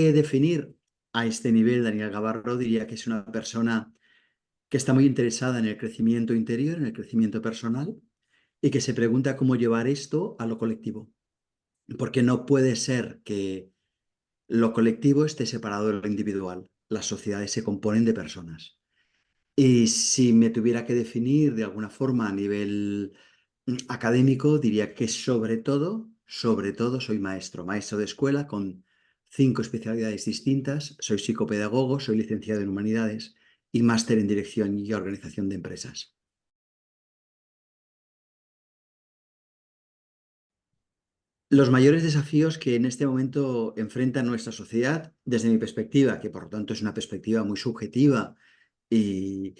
Definir a este nivel, Daniel Gavarro diría que es una persona que está muy interesada en el crecimiento interior, en el crecimiento personal, y que se pregunta cómo llevar esto a lo colectivo. Porque no puede ser que lo colectivo esté separado de lo individual. Las sociedades se componen de personas. Y si me tuviera que definir de alguna forma a nivel académico, diría que sobre todo soy maestro, maestro de escuela con 5 especialidades distintas. Soy psicopedagogo, soy licenciado en humanidades y máster en dirección y organización de empresas. Los mayores desafíos que en este momento enfrenta nuestra sociedad, desde mi perspectiva, que por lo tanto es una perspectiva muy subjetiva y,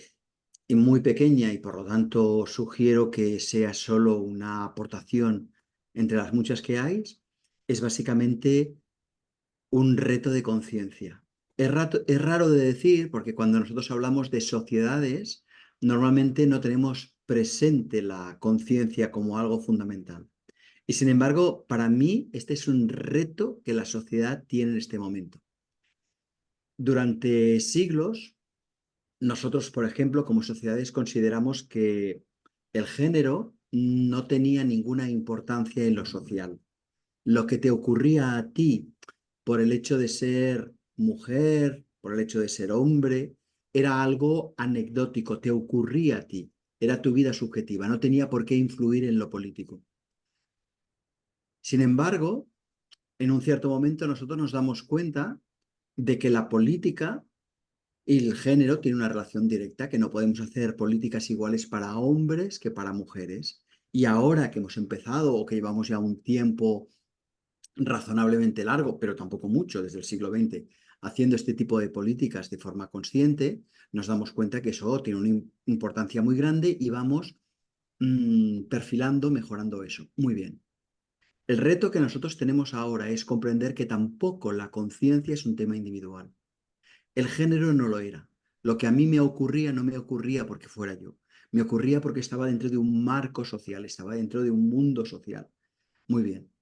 y muy pequeña, y por lo tanto sugiero que sea solo una aportación entre las muchas que hay, es básicamente un reto de conciencia. Es raro de decir porque cuando nosotros hablamos de sociedades, normalmente no tenemos presente la conciencia como algo fundamental. Y sin embargo, para mí, este es un reto que la sociedad tiene en este momento. Durante siglos, nosotros, por ejemplo, como sociedades consideramos que el género no tenía ninguna importancia en lo social. Lo que te ocurría a ti por el hecho de ser mujer, por el hecho de ser hombre, era algo anecdótico, te ocurría a ti, era tu vida subjetiva, no tenía por qué influir en lo político. Sin embargo, en un cierto momento nosotros nos damos cuenta de que la política y el género tienen una relación directa, que no podemos hacer políticas iguales para hombres que para mujeres. Y ahora que hemos empezado o que llevamos ya un tiempo razonablemente largo, pero tampoco mucho, desde el siglo XX, haciendo este tipo de políticas de forma consciente, nos damos cuenta que eso tiene una importancia muy grande y vamos perfilando, mejorando eso. Muy bien. El reto que nosotros tenemos ahora es comprender que tampoco la conciencia es un tema individual. El género no lo era. Lo que a mí me ocurría no me ocurría porque fuera yo. Me ocurría porque estaba dentro de un marco social, estaba dentro de un mundo social. Muy bien.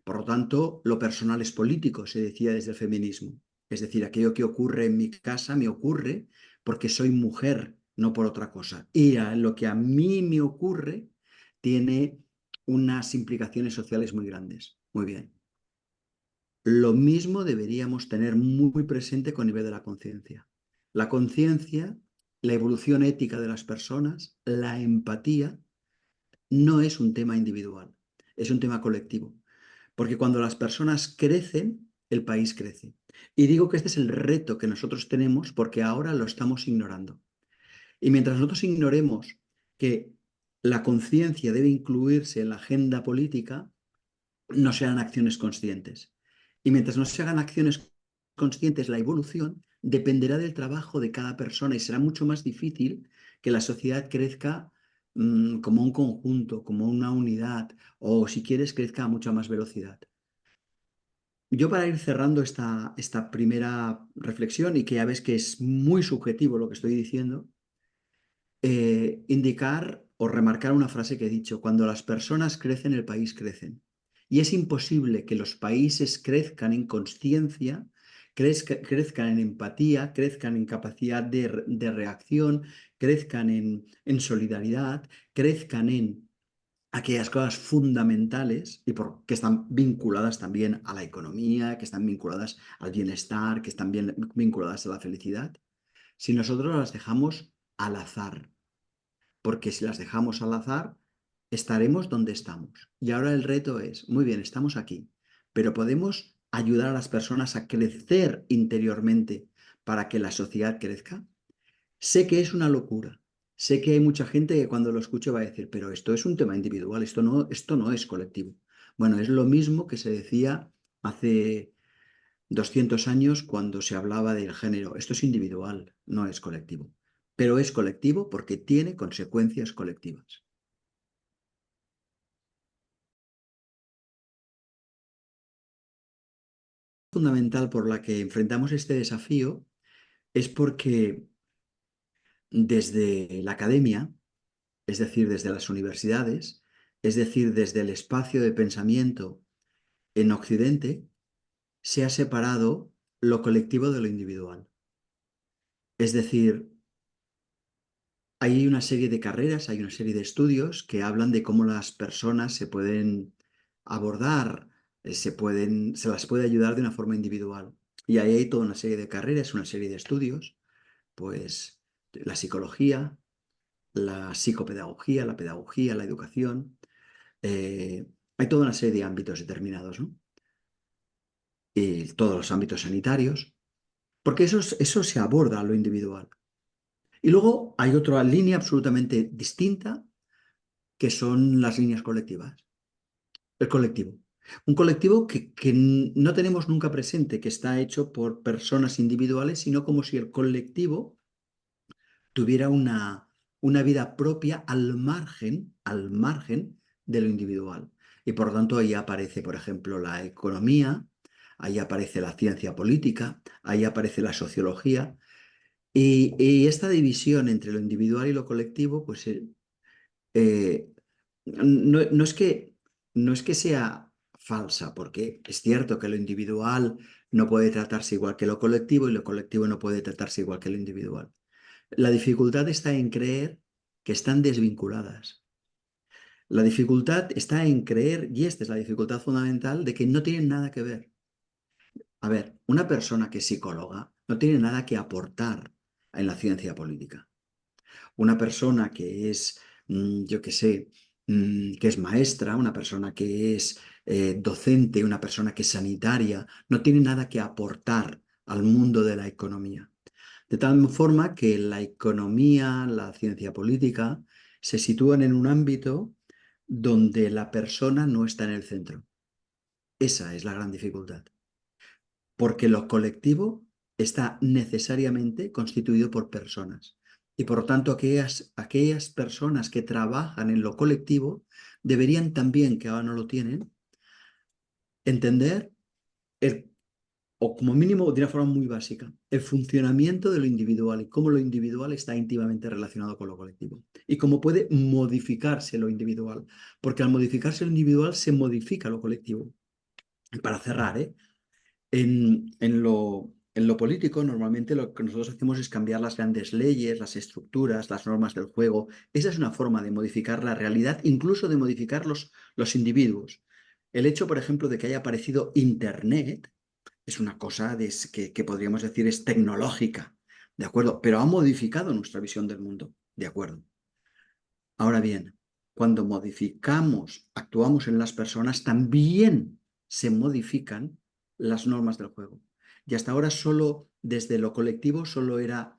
Por lo tanto, lo personal es político, se decía desde el feminismo. Es decir, aquello que ocurre en mi casa me ocurre porque soy mujer, no por otra cosa. Y lo que a mí me ocurre tiene unas implicaciones sociales muy grandes. Muy bien. Lo mismo deberíamos tener muy presente con nivel de la conciencia. La conciencia, la evolución ética de las personas, la empatía, no es un tema individual, es un tema colectivo. Porque cuando las personas crecen, el país crece. Y digo que este es el reto que nosotros tenemos porque ahora lo estamos ignorando. Y mientras nosotros ignoremos que la conciencia debe incluirse en la agenda política, no se hagan acciones conscientes. Y mientras no se hagan acciones conscientes, la evolución dependerá del trabajo de cada persona y será mucho más difícil que la sociedad crezca como un conjunto, como una unidad, o si quieres, crezca a mucha más velocidad. Yo para ir cerrando esta primera reflexión, y que ya ves que es muy subjetivo lo que estoy diciendo, indicar o remarcar una frase que he dicho: cuando las personas crecen, el país crece. Y es imposible que los países crezcan en consciencia, crezcan en empatía, crezcan en capacidad de reacción, crezcan en solidaridad, crezcan en aquellas cosas fundamentales que están vinculadas también a la economía, que están vinculadas al bienestar, que están vinculadas a la felicidad, si nosotros las dejamos al azar. Porque si las dejamos al azar, estaremos donde estamos. Y ahora el reto es, muy bien, estamos aquí, pero podemos ayudar a las personas a crecer interiormente para que la sociedad crezca. Sé que es una locura. Sé que hay mucha gente que cuando lo escuche va a decir, pero esto es un tema individual, esto no es colectivo. Bueno, es lo mismo que se decía hace 200 años cuando se hablaba del género. Esto es individual, no es colectivo. Pero es colectivo porque tiene consecuencias colectivas. Fundamental por la que enfrentamos este desafío es porque desde la academia, es decir, desde las universidades, es decir, desde el espacio de pensamiento en Occidente, se ha separado lo colectivo de lo individual. Es decir, hay una serie de carreras, hay una serie de estudios que hablan de cómo las personas se pueden abordar, se las puede ayudar de una forma individual. Y ahí hay toda una serie de carreras, una serie de estudios, pues la psicología, la psicopedagogía, la pedagogía, la educación. Hay toda una serie de ámbitos determinados, ¿no? Y todos los ámbitos sanitarios, porque eso se aborda a lo individual. Y luego hay otra línea absolutamente distinta, que son las líneas colectivas, el colectivo. Un colectivo que no tenemos nunca presente, que está hecho por personas individuales, sino como si el colectivo tuviera una vida propia al margen de lo individual. Y por lo tanto ahí aparece, por ejemplo, la economía, ahí aparece la ciencia política, ahí aparece la sociología. Y esta división entre lo individual y lo colectivo, pues eh, no es que sea falsa, porque es cierto que lo individual no puede tratarse igual que lo colectivo y lo colectivo no puede tratarse igual que lo individual. La dificultad está en creer que están desvinculadas. La dificultad está en creer, y esta es la dificultad fundamental, de que no tienen nada que ver. A ver, una persona que es psicóloga no tiene nada que aportar en la ciencia política. Una persona que es, yo qué sé, que es maestra, una persona que es docente, una persona que es sanitaria, no tiene nada que aportar al mundo de la economía. De tal forma que la economía, la ciencia política, se sitúan en un ámbito donde la persona no está en el centro. Esa es la gran dificultad, porque lo colectivo está necesariamente constituido por personas. Y por lo tanto, aquellas personas que trabajan en lo colectivo deberían también, que ahora no lo tienen, entender el o como mínimo de una forma muy básica, el funcionamiento de lo individual y cómo lo individual está íntimamente relacionado con lo colectivo y cómo puede modificarse lo individual, porque al modificarse lo individual se modifica lo colectivo. Y para cerrar, en lo político normalmente lo que nosotros hacemos es cambiar las grandes leyes, las estructuras, las normas del juego. Esa es una forma de modificar la realidad, incluso de modificar los individuos. El hecho, por ejemplo, de que haya aparecido Internet es una cosa que podríamos decir es tecnológica, ¿de acuerdo? Pero ha modificado nuestra visión del mundo, ¿de acuerdo? Ahora bien, cuando modificamos, actuamos en las personas, también se modifican las normas del juego. Y hasta ahora solo desde lo colectivo solo había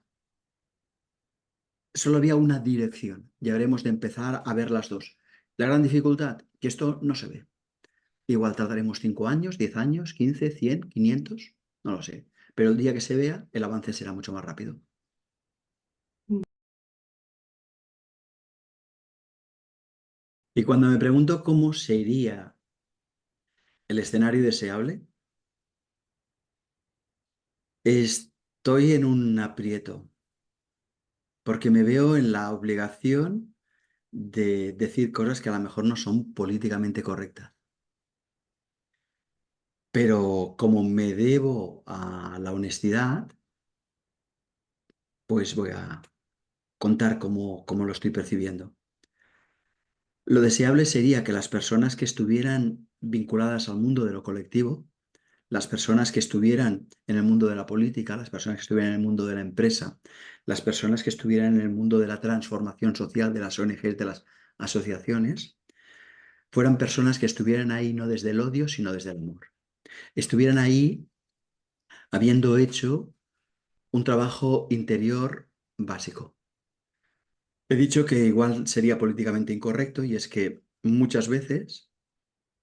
una dirección. Ya habremos de empezar a ver las dos. La gran dificultad, que esto no se ve. Igual tardaremos 5 años, 10 años, 15, 100, 500, no lo sé. Pero el día que se vea, el avance será mucho más rápido. Y cuando me pregunto cómo sería el escenario deseable, estoy en un aprieto, porque me veo en la obligación de decir cosas que a lo mejor no son políticamente correctas. Pero como me debo a la honestidad, pues voy a contar cómo lo estoy percibiendo. Lo deseable sería que las personas que estuvieran vinculadas al mundo de lo colectivo, las personas que estuvieran en el mundo de la política, las personas que estuvieran en el mundo de la empresa, las personas que estuvieran en el mundo de la transformación social, de las ONGs, de las asociaciones, fueran personas que estuvieran ahí no desde el odio, sino desde el amor. Estuvieran ahí habiendo hecho un trabajo interior básico. He dicho que igual sería políticamente incorrecto y es que muchas veces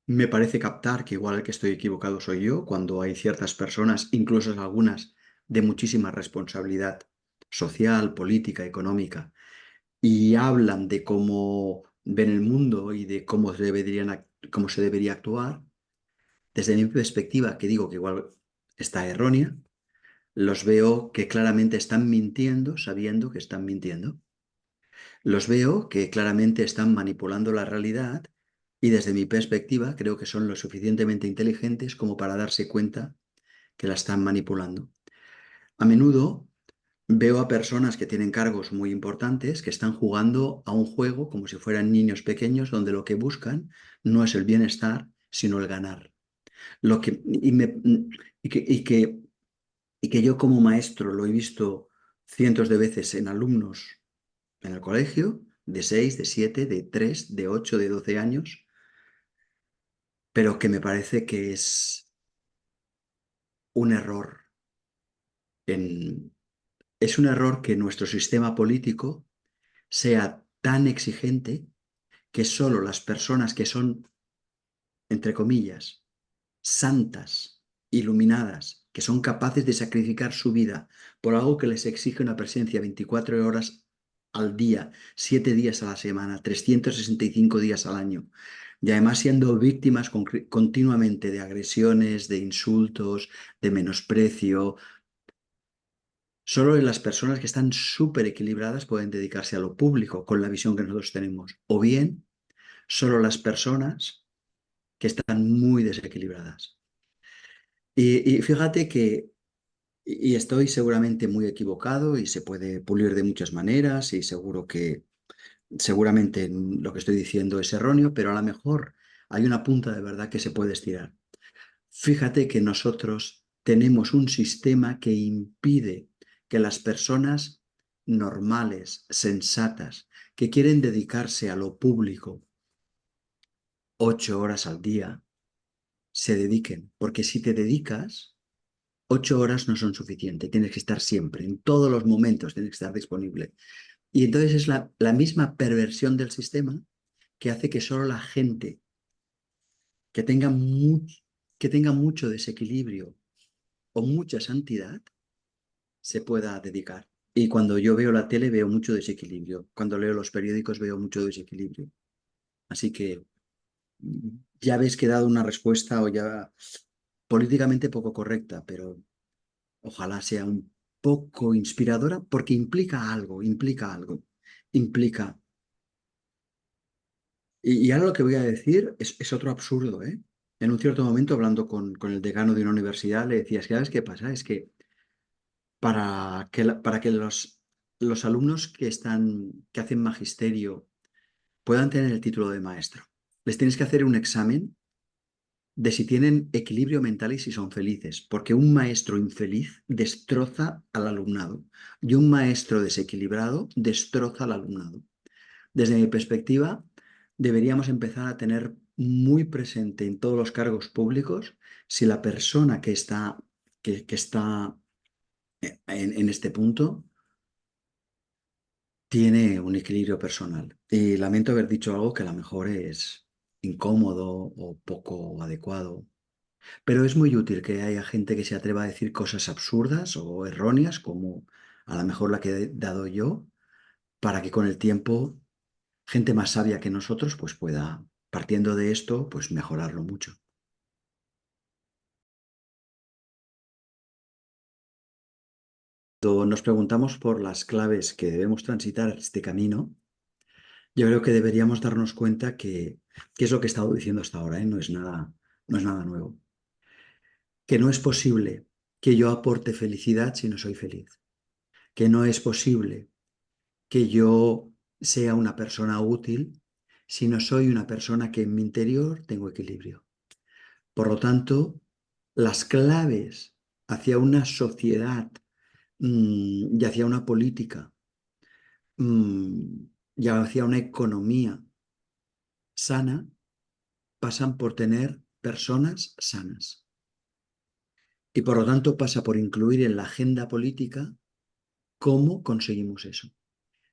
me parece captar que igual el que estoy equivocado soy yo, cuando hay ciertas personas, incluso algunas de muchísima responsabilidad social, política, económica, y hablan de cómo ven el mundo y de cómo se debería actuar. Desde mi perspectiva, que digo que igual está errónea, los veo que claramente están mintiendo sabiendo que están mintiendo. Los veo que claramente están manipulando la realidad y desde mi perspectiva creo que son lo suficientemente inteligentes como para darse cuenta que la están manipulando. A menudo veo a personas que tienen cargos muy importantes que están jugando a un juego como si fueran niños pequeños donde lo que buscan no es el bienestar, sino el ganar. Lo que, y que, y que, y que yo como maestro lo he visto cientos de veces en alumnos en el colegio, de 6, de 7, de 3, de 8, de 12 años, pero que me parece que es un error. Es un error que nuestro sistema político sea tan exigente que solo las personas que son, entre comillas, santas, iluminadas, que son capaces de sacrificar su vida por algo que les exige una presencia 24 horas al día, 7 días a la semana, 365 días al año, y además siendo víctimas continuamente de agresiones, de insultos, de menosprecio. Solo las personas que están súper equilibradas pueden dedicarse a lo público con la visión que nosotros tenemos. O bien, solo las personas que están muy desequilibradas. Y fíjate que, y estoy seguramente muy equivocado y se puede pulir de muchas maneras y seguro que, seguramente lo que estoy diciendo es erróneo, pero a lo mejor hay una punta de verdad que se puede estirar. Fíjate que nosotros tenemos un sistema que impide que las personas normales, sensatas, que quieren dedicarse a lo público 8 horas al día, se dediquen. Porque si te dedicas, 8 horas no son suficientes. Tienes que estar siempre, en todos los momentos, tienes que estar disponible. Y entonces es la misma perversión del sistema que hace que solo la gente que tenga, que tenga mucho desequilibrio o mucha santidad se pueda dedicar. Y cuando yo veo la tele veo mucho desequilibrio. Cuando leo los periódicos veo mucho desequilibrio. Así que ya ves que he dado una respuesta o ya políticamente poco correcta, pero ojalá sea un poco inspiradora porque implica algo, implica. Y ahora lo que voy a decir es otro absurdo, ¿eh? En un cierto momento, hablando con el decano de una universidad, le decía, es que, ¿sabes qué pasa? Es que para que los alumnos que hacen magisterio puedan tener el título de maestro, les tienes que hacer un examen de si tienen equilibrio mental y si son felices, porque un maestro infeliz destroza al alumnado y un maestro desequilibrado destroza al alumnado. Desde mi perspectiva, deberíamos empezar a tener muy presente en todos los cargos públicos si la persona que está en este punto tiene un equilibrio personal. Y lamento haber dicho algo que a lo mejor es incómodo o poco adecuado. Pero es muy útil que haya gente que se atreva a decir cosas absurdas o erróneas, como a lo mejor la que he dado yo, para que con el tiempo gente más sabia que nosotros pues pueda, partiendo de esto, pues mejorarlo mucho. Cuando nos preguntamos por las claves que debemos transitar este camino, yo creo que deberíamos darnos cuenta que es lo que he estado diciendo hasta ahora, ¿eh? No es nada nuevo. Que no es posible que yo aporte felicidad si no soy feliz. Que no es posible que yo sea una persona útil si no soy una persona que en mi interior tengo equilibrio. Por lo tanto, las claves hacia una sociedad y hacia una política mm, y hacia una economía sana pasan por tener personas sanas. Y por lo tanto pasa por incluir en la agenda política cómo conseguimos eso.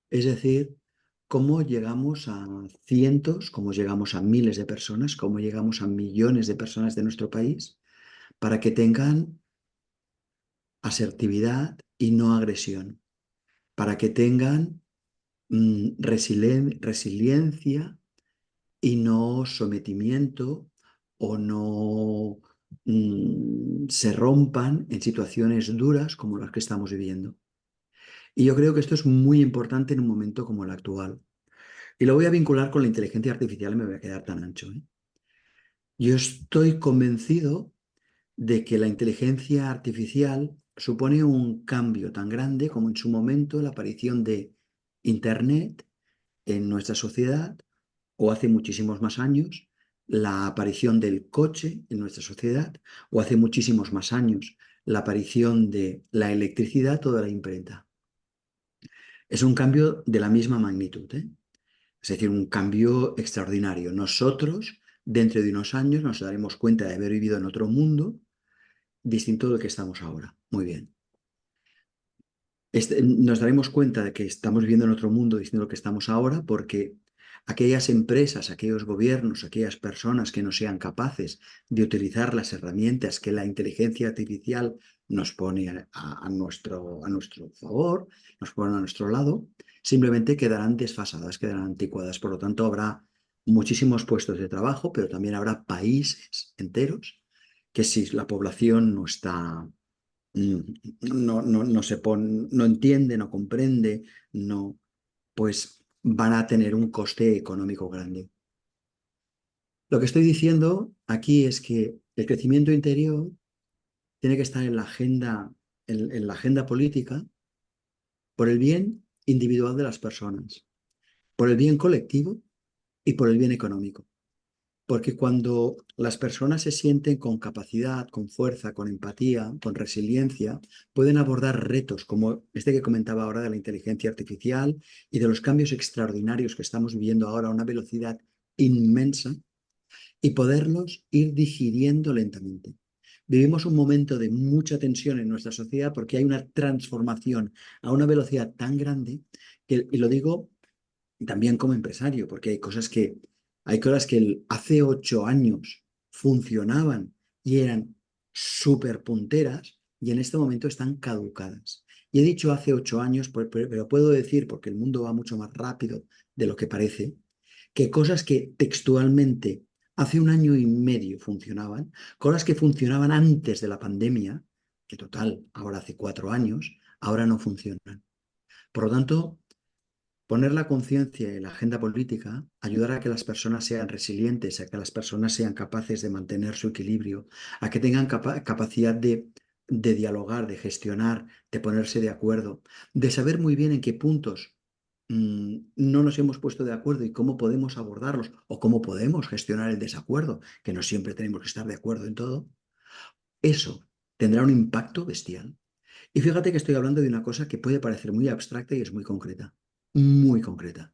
Es decir, cómo llegamos a cientos, cómo llegamos a miles de personas, cómo llegamos a millones de personas de nuestro país para que tengan asertividad y no agresión, para que tengan resiliencia y no sometimiento o no se rompan en situaciones duras como las que estamos viviendo. Y yo creo que esto es muy importante en un momento como el actual. Y lo voy a vincular con la inteligencia artificial y me voy a quedar tan ancho, ¿eh? Yo estoy convencido de que la inteligencia artificial supone un cambio tan grande como en su momento la aparición de Internet en nuestra sociedad, o hace muchísimos más años la aparición del coche en nuestra sociedad, o hace muchísimos más años la aparición de la electricidad o de la imprenta. Es un cambio de la misma magnitud, ¿eh? Es decir, un cambio extraordinario. Nosotros, dentro de unos años, nos daremos cuenta de haber vivido en otro mundo distinto del que estamos ahora. Muy bien. Nos daremos cuenta de que estamos viviendo en otro mundo distinto al que estamos ahora porque aquellas empresas, aquellos gobiernos, aquellas personas que no sean capaces de utilizar las herramientas que la inteligencia artificial nos pone a nuestro favor, nos pone a nuestro lado, simplemente quedarán desfasadas, quedarán anticuadas. Por lo tanto, habrá muchísimos puestos de trabajo, pero también habrá países enteros que si la población no está no se pone, no entiende, no comprende, no, pues van a tener un coste económico grande. Lo que estoy diciendo aquí es que el crecimiento interior tiene que estar en la agenda política por el bien individual de las personas, por el bien colectivo y por el bien económico. Porque cuando las personas se sienten con capacidad, con fuerza, con empatía, con resiliencia, pueden abordar retos como este que comentaba ahora de la inteligencia artificial y de los cambios extraordinarios que estamos viviendo ahora a una velocidad inmensa y poderlos ir digiriendo lentamente. Vivimos un momento de mucha tensión en nuestra sociedad porque hay una transformación a una velocidad tan grande que, y lo digo también como empresario, porque hay cosas que hace 8 años funcionaban y eran súper punteras y en este momento están caducadas. Y he dicho hace 8 años, pero puedo decir, porque el mundo va mucho más rápido de lo que parece, que cosas que textualmente hace 1 año y medio funcionaban, cosas que funcionaban antes de la pandemia, que total, ahora hace 4 años, ahora no funcionan. Por lo tanto, poner la conciencia en la agenda política, ayudar a que las personas sean resilientes, a que las personas sean capaces de mantener su equilibrio, a que tengan capacidad de dialogar, de gestionar, de ponerse de acuerdo, de saber muy bien en qué puntos no nos hemos puesto de acuerdo y cómo podemos abordarlos o cómo podemos gestionar el desacuerdo, que no siempre tenemos que estar de acuerdo en todo. Eso tendrá un impacto bestial. Y fíjate que estoy hablando de una cosa que puede parecer muy abstracta y es muy concreta. Muy concreta.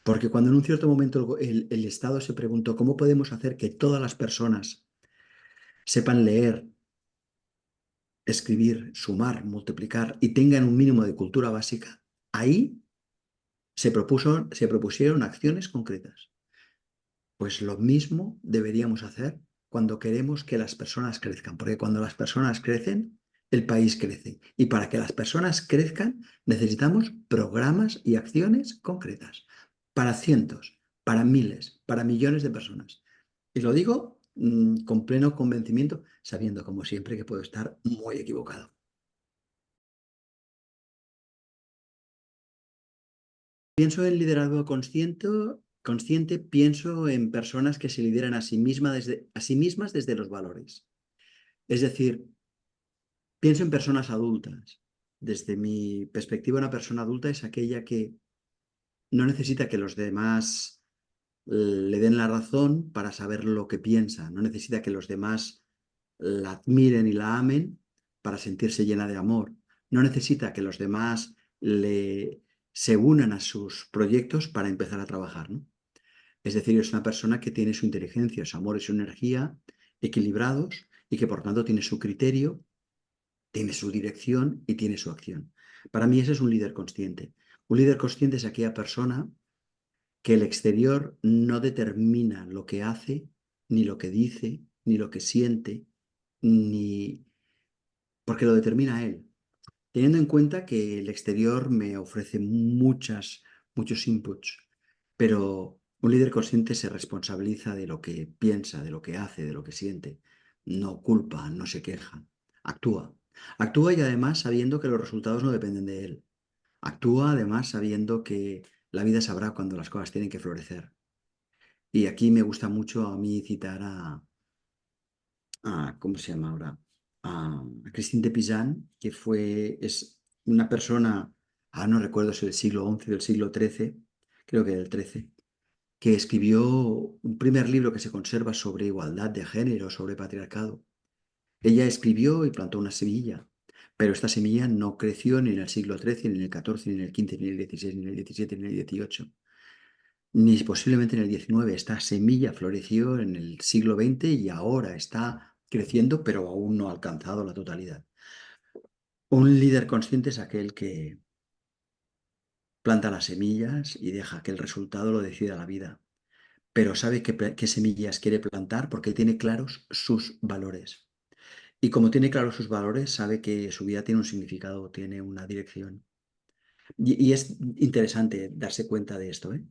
Porque cuando en un cierto momento el Estado se preguntó cómo podemos hacer que todas las personas sepan leer, escribir, sumar, multiplicar y tengan un mínimo de cultura básica, ahí se propusieron acciones concretas. Pues lo mismo deberíamos hacer cuando queremos que las personas crezcan, porque cuando las personas crecen, el país crece. Y para que las personas crezcan, necesitamos programas y acciones concretas para cientos, para miles, para millones de personas. Y lo digo con pleno convencimiento, sabiendo como siempre que puedo estar muy equivocado. Pienso en liderazgo consciente, pienso en personas que se lideran a sí mismas desde los valores. Es decir, pienso en personas adultas. Desde mi perspectiva, una persona adulta es aquella que no necesita que los demás le den la razón para saber lo que piensa, no necesita que los demás la admiren y la amen para sentirse llena de amor, no necesita que los demás se unan a sus proyectos para empezar a trabajar, ¿no? Es decir, es una persona que tiene su inteligencia, su amor y su energía equilibrados y que por tanto tiene su criterio, tiene su dirección y tiene su acción. Para mí ese es un líder consciente. Un líder consciente es aquella persona que el exterior no determina lo que hace, ni lo que dice, ni lo que siente, ni porque lo determina él. Teniendo en cuenta que el exterior me ofrece muchos inputs, pero un líder consciente se responsabiliza de lo que piensa, de lo que hace, de lo que siente. No culpa, no se queja, actúa. Actúa y además sabiendo que los resultados no dependen de él. Actúa además sabiendo que la vida sabrá cuando las cosas tienen que florecer. Y aquí me gusta mucho a mí citar ¿cómo se llama ahora? A Christine de Pizan, que es una persona, no recuerdo si del siglo XI o del siglo XIII, creo que del XIII, que escribió un primer libro que se conserva sobre igualdad de género, sobre patriarcado. Ella escribió y plantó una semilla, pero esta semilla no creció ni en el siglo XIII, ni en el XIV, ni en el XV, ni en el XVI, ni en el XVII, ni en el XVIII, ni posiblemente en el XIX. Esta semilla floreció en el siglo XX y ahora está creciendo, pero aún no ha alcanzado la totalidad. Un líder consciente es aquel que planta las semillas y deja que el resultado lo decida la vida, pero sabe qué semillas quiere plantar porque tiene claros sus valores. Y como tiene claros sus valores, sabe que su vida tiene un significado, tiene una dirección. Y es interesante darse cuenta de esto, ¿eh?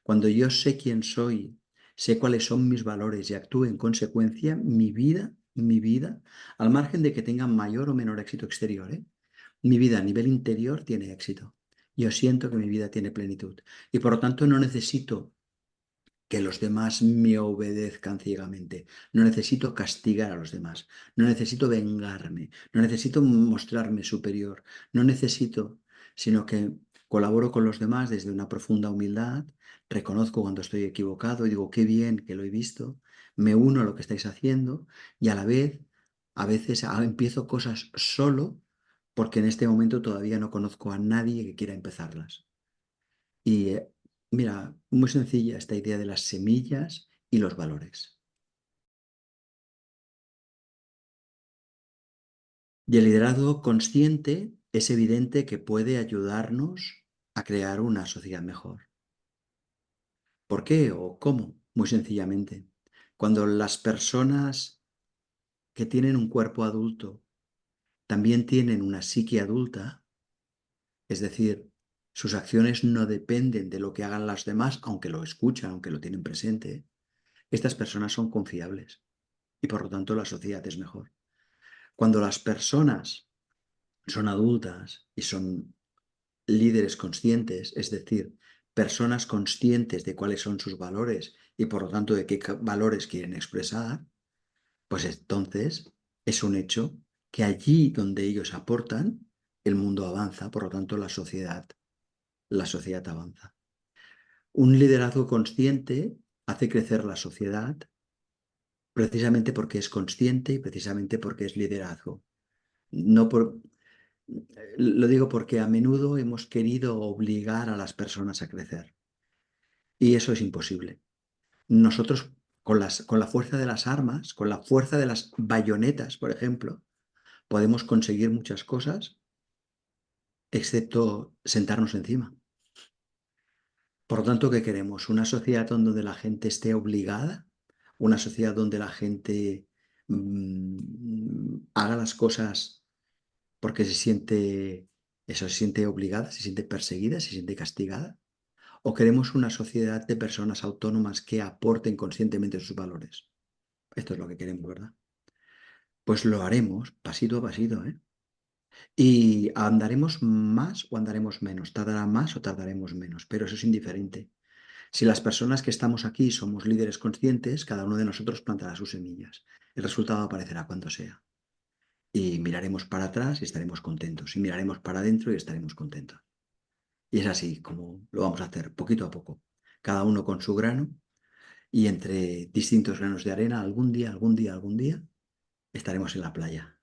Cuando yo sé quién soy, sé cuáles son mis valores y actúo en consecuencia, mi vida, al margen de que tenga mayor o menor éxito exterior, ¿eh? Mi vida a nivel interior tiene éxito. Yo siento que mi vida tiene plenitud. Y por lo tanto no necesito que los demás me obedezcan ciegamente. No necesito castigar a los demás. No necesito vengarme. No necesito mostrarme superior. No necesito, sino que colaboro con los demás desde una profunda humildad. Reconozco cuando estoy equivocado y digo, qué bien que lo he visto. Me uno a lo que estáis haciendo y a la vez, a veces empiezo cosas solo porque en este momento todavía no conozco a nadie que quiera empezarlas. Y mira, muy sencilla esta idea de las semillas y los valores. Y el liderazgo consciente es evidente que puede ayudarnos a crear una sociedad mejor. ¿Por qué o cómo? Muy sencillamente. Cuando las personas que tienen un cuerpo adulto también tienen una psique adulta, es decir, sus acciones no dependen de lo que hagan las demás, aunque lo escuchan, aunque lo tienen presente, estas personas son confiables y por lo tanto la sociedad es mejor. Cuando las personas son adultas y son líderes conscientes, es decir, personas conscientes de cuáles son sus valores y por lo tanto de qué valores quieren expresar, pues entonces es un hecho que allí donde ellos aportan, el mundo avanza, por lo tanto la sociedad avanza. Un liderazgo consciente hace crecer la sociedad precisamente porque es consciente y precisamente porque es liderazgo. No por, lo digo porque a menudo hemos querido obligar a las personas a crecer y eso es imposible. Nosotros con la fuerza de las armas, con la fuerza de las bayonetas, por ejemplo, podemos conseguir muchas cosas excepto sentarnos encima. Por lo tanto, ¿qué queremos? ¿Una sociedad donde la gente esté obligada? ¿Una sociedad donde la gente haga las cosas porque se siente obligada, se siente perseguida, se siente castigada? ¿O queremos una sociedad de personas autónomas que aporten conscientemente sus valores? Esto es lo que queremos, ¿verdad? Pues lo haremos pasito a pasito, ¿eh? Y andaremos más o andaremos menos, tardará más o tardaremos menos, pero eso es indiferente. Si las personas que estamos aquí somos líderes conscientes, cada uno de nosotros plantará sus semillas. El resultado aparecerá cuando sea. Y miraremos para atrás y estaremos contentos. Y miraremos para adentro y estaremos contentos. Y es así como lo vamos a hacer, poquito a poco. Cada uno con su grano y entre distintos granos de arena, algún día, estaremos en la playa.